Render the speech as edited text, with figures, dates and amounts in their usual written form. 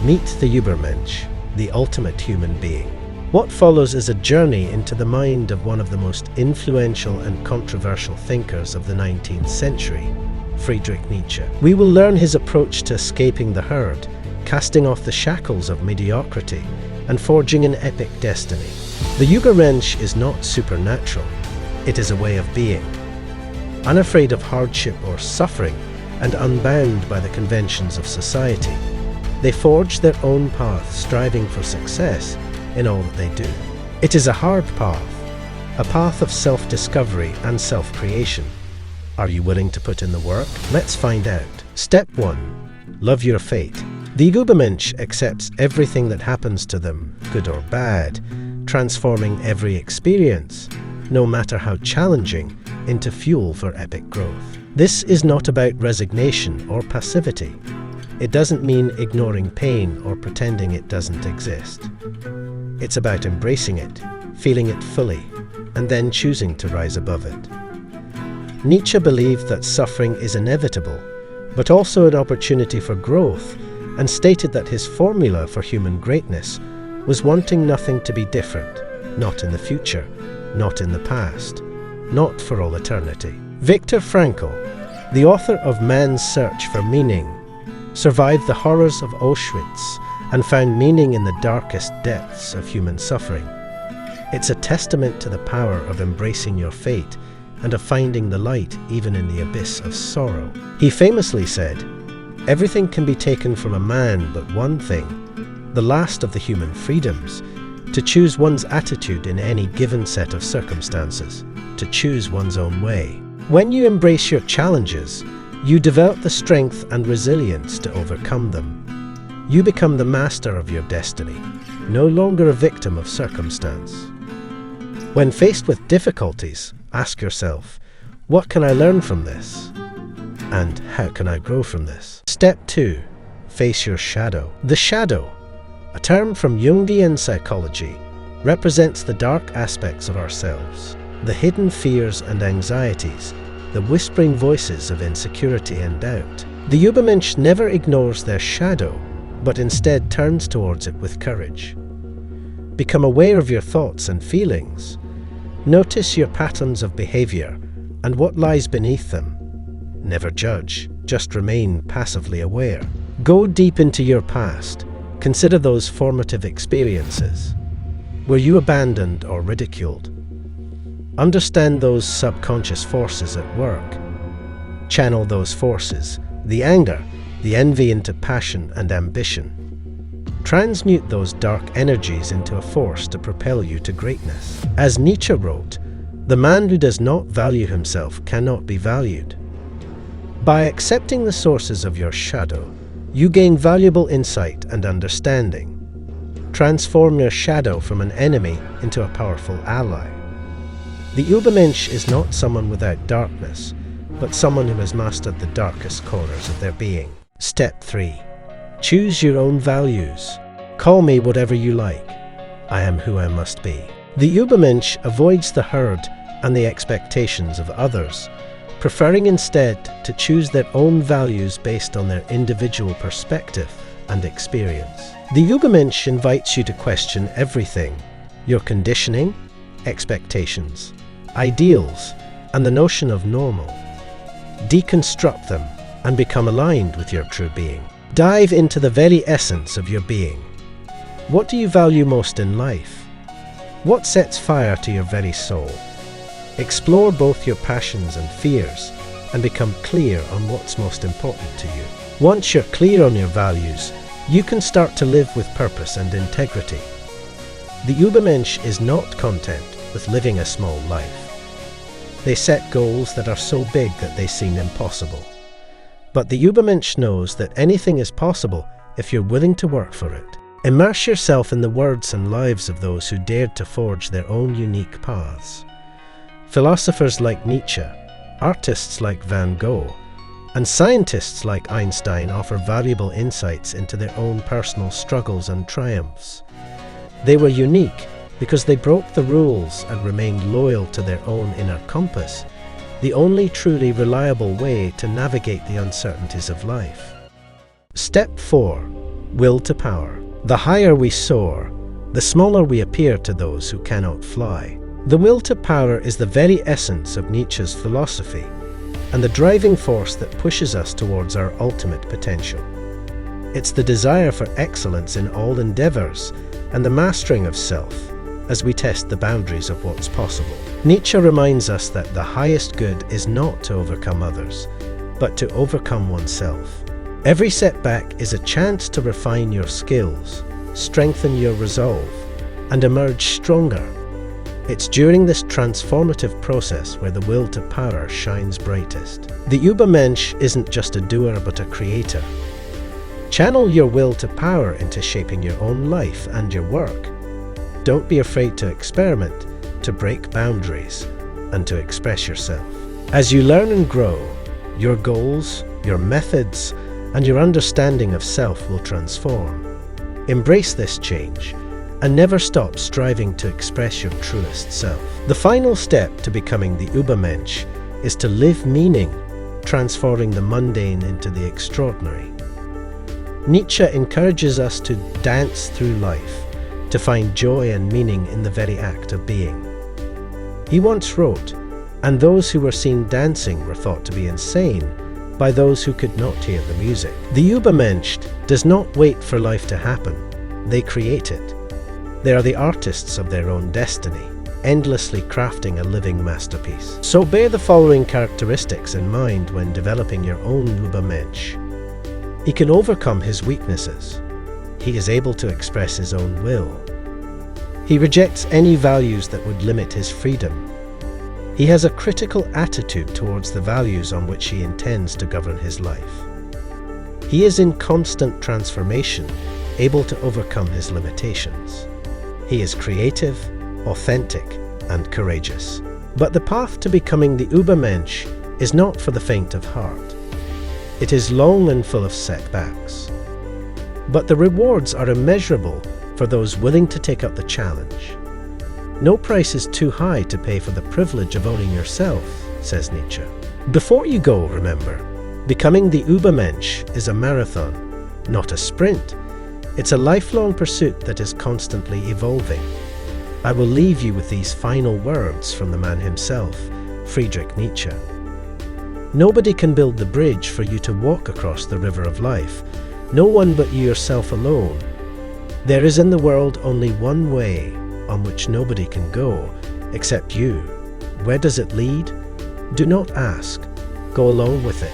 Meet the Ubermensch, the ultimate human being. What follows is a journey into the mind of one of the most influential and controversial thinkers of the 19th century, Friedrich Nietzsche. We will learn his approach to escaping the herd, casting off the shackles of mediocrity, and forging an epic destiny. The Ubermensch is not supernatural, it is a way of being. Unafraid of hardship or suffering, and unbound by the conventions of society, they forge their own path, striving for success in all that they do. It is a hard path, a path of self-discovery and self-creation. Are you willing to put in the work? Let's find out. Step 1. Love your fate. The Ubermensch accepts everything that happens to them, good or bad, transforming every experience, no matter how challenging, into fuel for epic growth. This is not about resignation or passivity. It doesn't mean ignoring pain or pretending it doesn't exist. It's about embracing it, feeling it fully, and then choosing to rise above it. Nietzsche believed that suffering is inevitable, but also an opportunity for growth, and stated that his formula for human greatness was wanting nothing to be different, not in the future, not in the past, not for all eternity. Viktor Frankl, the author of Man's Search for Meaning, survived the horrors of Auschwitz and found meaning in the darkest depths of human suffering. It's a testament to the power of embracing your fate and of finding the light even in the abyss of sorrow. He famously said, "Everything can be taken from a man but one thing, the last of the human freedoms, to choose one's attitude in any given set of circumstances, to choose one's own way." When you embrace your challenges, you develop the strength and resilience to overcome them. You become the master of your destiny, no longer a victim of circumstance. When faced with difficulties, ask yourself, what can I learn from this? And how can I grow from this? Step 2. Face your shadow. The shadow, a term from Jungian psychology, represents the dark aspects of ourselves, the hidden fears and anxieties, the whispering voices of insecurity and doubt. The Ubermensch never ignores their shadow, but instead turns towards it with courage. Become aware of your thoughts and feelings. Notice your patterns of behavior and what lies beneath them. Never judge, just remain passively aware. Go deep into your past. Consider those formative experiences. Were you abandoned or ridiculed? Understand those subconscious forces at work. Channel those forces, the anger, the envy, into passion and ambition. Transmute those dark energies into a force to propel you to greatness. As Nietzsche wrote, "The man who does not value himself cannot be valued." By accepting the sources of your shadow, you gain valuable insight and understanding. Transform your shadow from an enemy into a powerful ally. The Ubermensch is not someone without darkness, but someone who has mastered the darkest corners of their being. Step 3. Choose your own values. Call me whatever you like. I am who I must be. The Ubermensch avoids the herd and the expectations of others, preferring instead to choose their own values based on their individual perspective and experience. The Ubermensch invites you to question everything: your conditioning, expectations, ideals, and the notion of normal. Deconstruct them and become aligned with your true being. Dive into the very essence of your being. What do you value most in life? What sets fire to your very soul? Explore both your passions and fears and become clear on what's most important to you. Once you're clear on your values, you can start to live with purpose and integrity. The Ubermensch is not content with living a small life. They set goals that are so big that they seem impossible. But the Ubermensch knows that anything is possible if you're willing to work for it. Immerse yourself in the words and lives of those who dared to forge their own unique paths. Philosophers like Nietzsche, artists like Van Gogh, and scientists like Einstein offer valuable insights into their own personal struggles and triumphs. They were unique because they broke the rules and remained loyal to their own inner compass, the only truly reliable way to navigate the uncertainties of life. Step 4. Will to power. The higher we soar, the smaller we appear to those who cannot fly. The will to power is the very essence of Nietzsche's philosophy, and the driving force that pushes us towards our ultimate potential. It's the desire for excellence in all endeavors and the mastering of self as we test the boundaries of what's possible. Nietzsche reminds us that the highest good is not to overcome others, but to overcome oneself. Every setback is a chance to refine your skills, strengthen your resolve, and emerge stronger. It's during this transformative process where the will to power shines brightest. The Ubermensch isn't just a doer but a creator. Channel your will to power into shaping your own life and your work. Don't be afraid to experiment, to break boundaries, and to express yourself. As you learn and grow, your goals, your methods, and your understanding of self will transform. Embrace this change and never stop striving to express your truest self. The final step to becoming the Ubermensch is to live meaning, transforming the mundane into the extraordinary. Nietzsche encourages us to dance through life, to find joy and meaning in the very act of being. He once wrote, "And those who were seen dancing were thought to be insane by those who could not hear the music." The Ubermensch does not wait for life to happen, they create it. They are the artists of their own destiny, endlessly crafting a living masterpiece. So bear the following characteristics in mind when developing your own Ubermensch. He can overcome his weaknesses. He is able to express his own will. He rejects any values that would limit his freedom. He has a critical attitude towards the values on which he intends to govern his life. He is in constant transformation, able to overcome his limitations. He is creative, authentic, and courageous. But the path to becoming the Ubermensch is not for the faint of heart. It is long and full of setbacks. But the rewards are immeasurable for those willing to take up the challenge. No price is too high to pay for the privilege of owning yourself, says Nietzsche. Before you go, remember, becoming the Ubermensch is a marathon, not a sprint. It's a lifelong pursuit that is constantly evolving. I will leave you with these final words from the man himself, Friedrich Nietzsche. Nobody can build the bridge for you to walk across the river of life, no one but you yourself alone. There is in the world only one way on which nobody can go except you. Where does it lead? Do not ask. Go along with it.